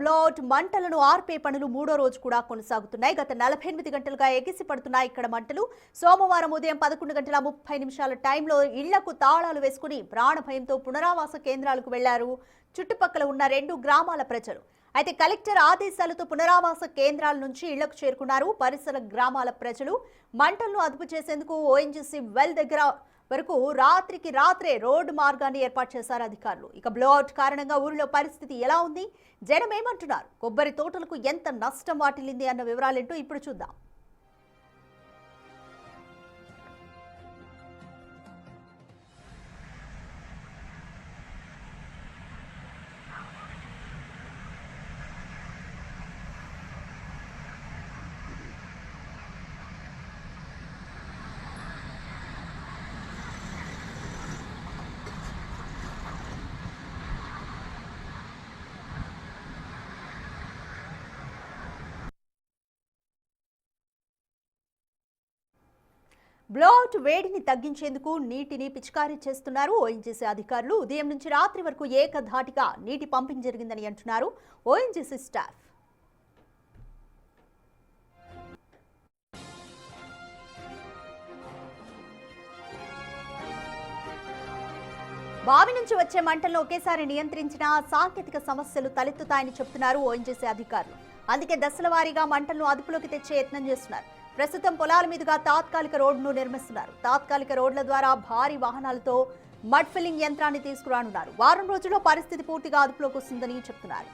బ్లౌట్ మంటలను ఆర్పే పనులు మూడో రోజు కూడా కొనసాగుతున్నాయి. గత 48 గంటలుగా ఎగిసి పడుతున్నాయి ఇక్కడ మంటలు. సోమవారం ఉదయం 11:30 టైంలో ఇళ్లకు తాళాలు వేసుకుని ప్రాణభయంతో పునరావాస కేంద్రాలకు వెళ్లారు చుట్టుపక్కల ఉన్న 2 గ్రామాల ప్రజలు. అయితే కలెక్టర్ ఆదేశాలతో పునరావాస కేంద్రాల నుంచి ఇళ్లకు చేరుకున్నారు పరిసర గ్రామాల ప్రజలు. మంటలను అదుపు చేసేందుకు ఓఎన్జీసీ వెల్ దగ్గర వరకు రాత్రికి రాత్రే రోడ్డు మార్గాన్ని ఏర్పాటు చేశారు అధికారులు. ఇక బ్లోఅవుట్ కారణంగా ఊరిలో పరిస్థితి ఎలా ఉంది, జనం ఏమంటున్నారు, కొబ్బరి తోటలకు ఎంత నష్టం వాటిల్లింది అన్న వివరాలేంటో ఇప్పుడు చూద్దాం. బ్లోఅవుట్ వేడిని తగ్గించేందుకు నీటిని పిచికారీ చేస్తున్నారు ఓఎన్జీసీ అధికారులు. ఉదయం నుంచి రాత్రి వరకు ఏకధాటిగా నీటి పంపింగ్ జరిగిందని అంటున్నారు ఓఎన్జీసీ స్టాఫ్. బావి నుంచి వచ్చే మంటలను ఒకేసారి నియంత్రించిన సాంకేతిక సమస్యలు తలెత్తుతాయని చెబుతున్నారు ఓఎన్జీసీ అధికారులు. అందుకే దశల వారీగా మంటలను అదుపులోకి తెచ్చే యత్నం చేస్తున్నారు. ప్రస్తుతం పొలాల మీదుగా తాత్కాలిక రోడ్డును నిర్మిస్తున్నారు. తాత్కాలిక రోడ్ల ద్వారా భారీ వాహనాలతో మడ్ ఫిల్లింగ్ యంత్రాన్ని తీసుకురానున్నారు. వారం రోజుల్లో పరిస్థితి పూర్తిగా అదుపులోకి వస్తుందని చెప్తున్నారు.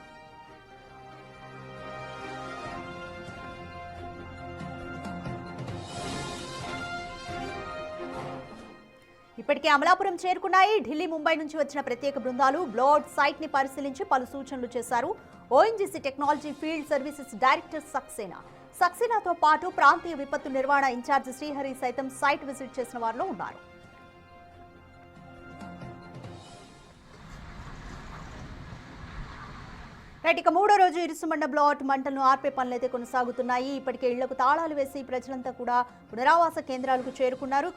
ఇప్పటికే అమలాపురం చేరుకున్నాయి. ఢిల్లీ, ముంబై నుంచి వచ్చిన ప్రత్యేక బృందాలు బ్లోఅవుట్ సైట్ ని పరిశీలించి పలు సూచనలు చేశారు. ONGC technology field services director సక్సేనాతో పాటు ప్రాంతీయ విపత్తు నిర్వహణ ఇన్ఛార్జ్ శ్రీహరి సైతం సైట్ విజిట్ చేసిన వారిలో ఉన్నారు. ఇక మూడో రోజు ఇరుసుమండ బ్లోఅవుట్ మంటలను ఆర్పే పనులైతే కొనసాగుతున్నాయి. ఇప్పటికే ఇళ్లకు తాళాలు వేసి ప్రజలంతా కూడా పునరావాస కేంద్రాలకు చేరుకున్నారు.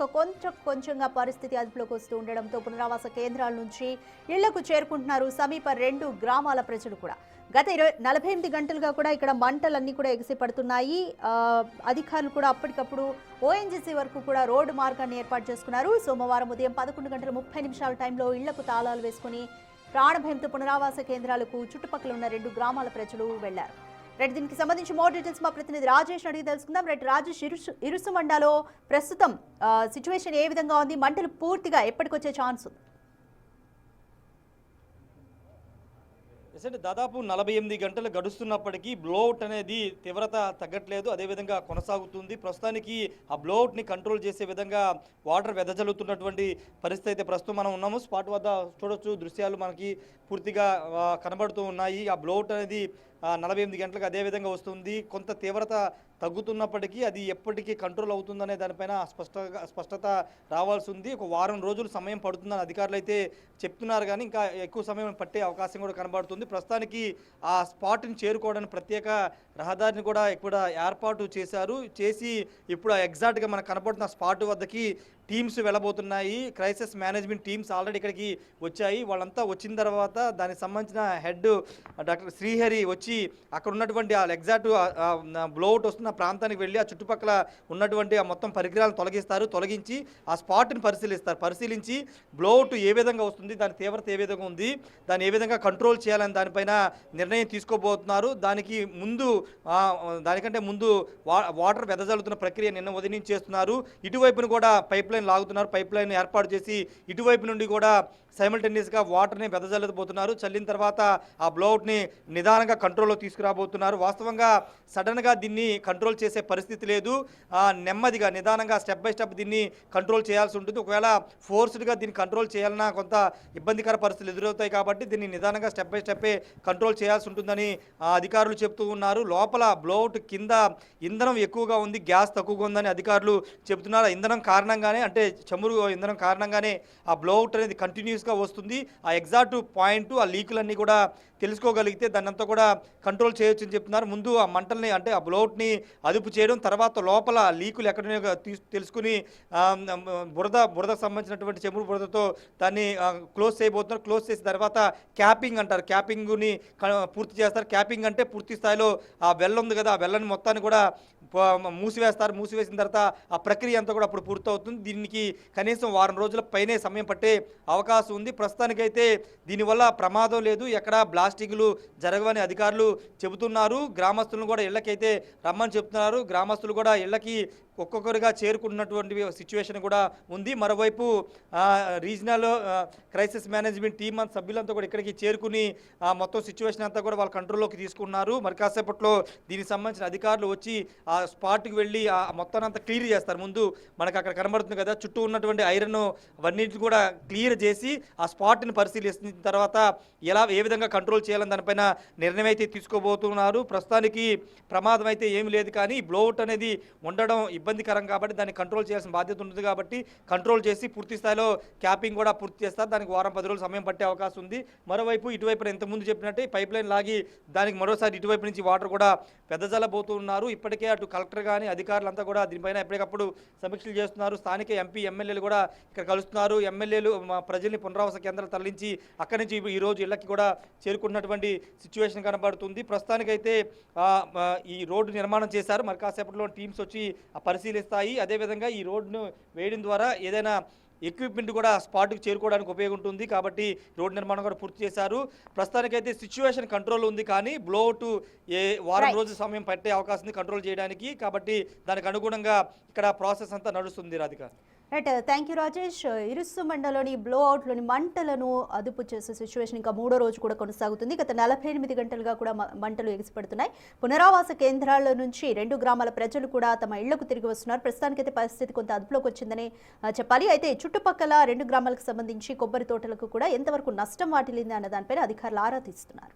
కొంచెంగా పరిస్థితి అదుపులోకి వస్తూ ఉండడంతో పునరావాస కేంద్రాల నుంచి ఇళ్లకు చేరుకుంటున్నారు సమీప 2 గ్రామాల ప్రజలు కూడా. గత 48 గంటలుగా కూడా ఇక్కడ మంటలన్నీ కూడా ఎగిసి పడుతున్నాయి. అధికారులు కూడా అప్పటికప్పుడు ఓఎన్జీసీ వరకు కూడా రోడ్డు మార్గాన్ని ఏర్పాటు చేసుకున్నారు. సోమవారం ఉదయం 11:30 టైంలో ఇళ్లకు తాళాలు వేసుకుని ప్రాణభయంతో పునరావాస కేంద్రాలకు చుట్టుపక్కల ఉన్న 2 గ్రామాల ప్రజలు వెళ్లారు. రెడ్, దీనికి సంబంధించి మోర్ డీటెయిల్స్ మా ప్రతినిధి రాజేష్ అడిగి తెలుసుకుందాం. రెడ్ రాజేష్, ఇరుసుమండలో ప్రస్తుతం సిచ్యువేషన్ ఏ విధంగా ఉంది? మంటలు పూర్తిగా ఎప్పటికొచ్చే ఛాన్స్ ఉంది? దాదాపు 48 గంటలు గడుస్తున్నప్పటికీ బ్లోఅవుట్ అనేది తీవ్రత తగ్గట్లేదు, అదేవిధంగా కొనసాగుతుంది. ప్రస్తుతానికి ఆ బ్లోఅవుట్ని కంట్రోల్ చేసే విధంగా వాటర్ వెదజల్లుతున్నటువంటి పరిస్థితి అయితే ప్రస్తుతం మనం ఉన్నాము. స్పాట్ వద్ద చూడొచ్చు, దృశ్యాలు మనకి పూర్తిగా కనబడుతూ ఉన్నాయి. ఆ బ్లోఅవుట్ అనేది 48 గంటలకు అదేవిధంగా వస్తుంది. కొంత తీవ్రత తగ్గుతున్నప్పటికీ అది ఎప్పటికీ కంట్రోల్ అవుతుందనే దానిపైన స్పష్టత రావాల్సి ఉంది. ఒక వారం రోజులు సమయం పడుతుందని అధికారులు అయితే చెప్తున్నారు, కానీ ఇంకా ఎక్కువ సమయం పట్టే అవకాశం కూడా కనబడుతుంది. ప్రస్తుతానికి ఆ స్పాట్ని చేరుకోవడానికి ప్రత్యేక రహదారిని కూడా ఇక్కడ ఏర్పాటు చేసి ఇప్పుడు ఎగ్జాక్ట్గా మనకు కనబడుతున్న స్పాట్ వద్దకి టీమ్స్ వెళ్ళబోతున్నాయి. క్రైసిస్ మేనేజ్మెంట్ టీమ్స్ ఆల్రెడీ ఇక్కడికి వచ్చాయి. వాళ్ళంతా వచ్చిన తర్వాత దానికి సంబంధించిన హెడ్ డాక్టర్ శ్రీహరి వచ్చి అక్కడ ఉన్నటువంటి ఆ ఎగ్జాక్ట్ బ్లోఅవుట్ వస్తున్న ప్రాంతానికి వెళ్ళి ఆ చుట్టుపక్కల ఉన్నటువంటి ఆ మొత్తం పరికరాలను తొలగించి ఆ స్పాట్ని పరిశీలించి బ్లోఅవుట్ ఏ విధంగా వస్తుంది, దాని తీవ్రత ఏ విధంగా ఉంది, దాన్ని ఏ విధంగా కంట్రోల్ చేయాలని దానిపైన నిర్ణయం తీసుకోబోతున్నారు. దానికంటే ముందు వాటర్ వెదజల్లుతున్న ప్రక్రియ నిన్న ఉదయం నుంచి చేస్తున్నారు. ఇటువైపును కూడా పైప్ లైన్ లాగుతున్నారు. పైప్ లైన్ ఏర్పాటు చేసి ఇటువైపు నుండి కూడా సైమల్టేనియస్గా వాటర్ని వెదజల్లబోతున్నారు. చల్లిన తర్వాత ఆ బ్లోఅవుట్ని నిదానంగా కంట్రోల్లో తీసుకురాబోతున్నారు. వాస్తవంగా సడన్గా దీన్ని కంట్రోల్ చేసే పరిస్థితి లేదు. నెమ్మదిగా నిదానంగా స్టెప్ బై స్టెప్ దీన్ని కంట్రోల్ చేయాల్సి ఉంటుంది. ఒకవేళ ఫోర్స్డ్గా దీన్ని కంట్రోల్ చేయాలన్నా కొంత ఇబ్బందికర పరిస్థితులు ఎదురవుతాయి, కాబట్టి దీన్ని నిదానంగా స్టెప్ బై స్టెప్పే కంట్రోల్ చేయాల్సి ఉంటుందని అధికారులు చెప్తూ ఉన్నారు. లోపల బ్లోఅవుట్ కింద ఇంధనం ఎక్కువగా ఉంది, గ్యాస్ తక్కువగా ఉందని అధికారులు చెబుతున్నారు. ఇంధనం కారణంగానే, అంటే చమురు ఇంధనం కారణంగానే ఆ బ్లోఅవుట్ అనేది కంటిన్యూస్గా వస్తుంది. ఆ ఎగ్జాక్ట్ పాయింట్, ఆ లీకులన్నీ కూడా తెలుసుకోగలిగితే దాన్ని అంతా కూడా కంట్రోల్ చేయొచ్చు అని చెప్తున్నారు. ముందు ఆ మంటల్ని అంటే ఆ బ్లౌట్ని అదుపు చేయడం, తర్వాత లోపల లీకులు ఎక్కడున్నాయో తెలుసుకుని బురద సంబంధించినటువంటి చెమురు బురదతో దాన్ని క్లోజ్ చేయబోతున్నారు. క్లోజ్ చేసిన తర్వాత క్యాపింగ్ అంటారు, క్యాపింగ్ని పూర్తి చేస్తారు. క్యాపింగ్ అంటే పూర్తి స్థాయిలో ఆ వెల్ల ఉంది కదా, ఆ వెల్లని మొత్తాన్ని కూడా మూసివేస్తారు. మూసివేసిన తర్వాత ఆ ప్రక్రియ అంతా కూడా అప్పుడు పూర్తవుతుంది. దీనికి కనీసం వారం రోజుల పైనే సమయం పట్టే అవకాశం ఉంది. ప్రస్తుతానికైతే దీనివల్ల ప్రమాదం లేదు, ఎక్కడ బ్లాస్టింగ్లు జరగవని అధికారులు చెబుతున్నారు. గ్రామస్తులను కూడా ఇళ్లకైతే రమ్మని చెప్తున్నారు. గ్రామస్తులు కూడా ఇళ్లకి ఒక్కొక్కరిగా చేరుకున్నటువంటి సిచ్యువేషన్ కూడా ఉంది. మరోవైపు రీజనల్ క్రైసిస్ మేనేజ్మెంట్ టీమ్ అంత సభ్యులంతా కూడా ఇక్కడికి చేరుకుని మొత్తం సిచ్యువేషన్ అంతా కూడా వాళ్ళ కంట్రోల్లోకి తీసుకున్నారు. మరి కాసేపట్లో దీనికి సంబంధించిన అధికారులు వచ్చి ఆ స్పాట్కి వెళ్ళి ఆ మొత్తాన్ని అంతా క్లియర్ చేస్తారు. ముందు మనకు అక్కడ కనబడుతుంది కదా, చుట్టూ ఉన్నటువంటి ఐరన్ అవన్నింటిని కూడా క్లియర్ చేసి ఆ స్పాట్ని పరిశీలిస్తున్న తర్వాత ఏ విధంగా కంట్రోల్ చేయాలని దానిపైన నిర్ణయం అయితే తీసుకోబోతున్నారు. ప్రస్తుతానికి ప్రమాదం అయితే ఏమీ లేదు, కానీ బ్లోఅవుట్ అనేది ఉండడం ఇబ్బందికరం కాబట్టి దాన్ని కంట్రోల్ చేయాల్సిన బాధ్యత ఉంటుంది. కాబట్టి కంట్రోల్ చేసి పూర్తి స్థాయిలో క్యాపింగ్ కూడా పూర్తి చేస్తారు. దానికి వారం 10 రోజులు సమయం పట్టే అవకాశం ఉంది. మరోవైపు ఇటువైపున ఇంతకుముందు చెప్పినట్టే పైప్ లైన్ లాగి దానికి మరోసారి ఇటువైపు నుంచి వాటర్ కూడా వెదజల్లబోతున్నారు. ఇప్పటికే అటు కలెక్టర్ కానీ అధికారులంతా కూడా దీనిపైన ఎప్పటికప్పుడు సమీక్షలు చేస్తున్నారు. స్థానిక ఎంపీ ఎమ్మెల్యేలు కూడా ఇక్కడ కలుస్తున్నారు. ఎమ్మెల్యేలు ప్రజల్ని పునరావాస కేంద్రాలు తరలించి అక్కడి నుంచి ఈరోజు ఇళ్లకి కూడా చేరుకున్నటువంటి సిచ్యువేషన్ కనబడుతుంది. ప్రస్తుతానికైతే ఈ రోడ్డు నిర్మాణం చేశారు. మరి కాసేపట్లో టీమ్స్ వచ్చి పరిశీలిస్తాయి. అదేవిధంగా ఈ రోడ్డును వేయడం ద్వారా ఏదైనా ఎక్విప్మెంట్ కూడా స్పాట్కి చేరుకోవడానికి ఉపయోగం కాబట్టి రోడ్ నిర్మాణం కూడా పూర్తి చేశారు. ప్రస్తుతానికైతే సిచ్యువేషన్ కంట్రోల్ ఉంది, కానీ బ్లోఅవుట్ వారం రోజుల సమయం పట్టే అవకాశం ఉంది కంట్రోల్ చేయడానికి. కాబట్టి దానికి అనుగుణంగా ఇక్కడ ప్రాసెస్ అంతా నడుస్తుంది. Radhika, right, thank you Rajesh. ఇరుసు మండలంలోని బ్లో అవుట్లోని మంటలను అదుపు చేసే సిచ్యువేషన్ ఇంకా 3వ రోజు కూడా కొనసాగుతుంది. గత 48 గంటలుగా కూడా మంటలు ఎగిసిపడుతున్నాయి. పునరావాస కేంద్రాల నుంచి 2 గ్రామాల ప్రజలు కూడా తమ ఇళ్లకు తిరిగి వస్తున్నారు. ప్రస్తుతానికైతే పరిస్థితి కొంత అదుపులోకి వచ్చిందని చెప్పాలి. అయితే చుట్టుపక్కల 2 గ్రామాలకు సంబంధించి కొబ్బరి తోటలకు కూడా ఎంతవరకు నష్టం వాటిల్లింది అన్న దానిపైన అధికారులు ఆరా తీస్తున్నారు.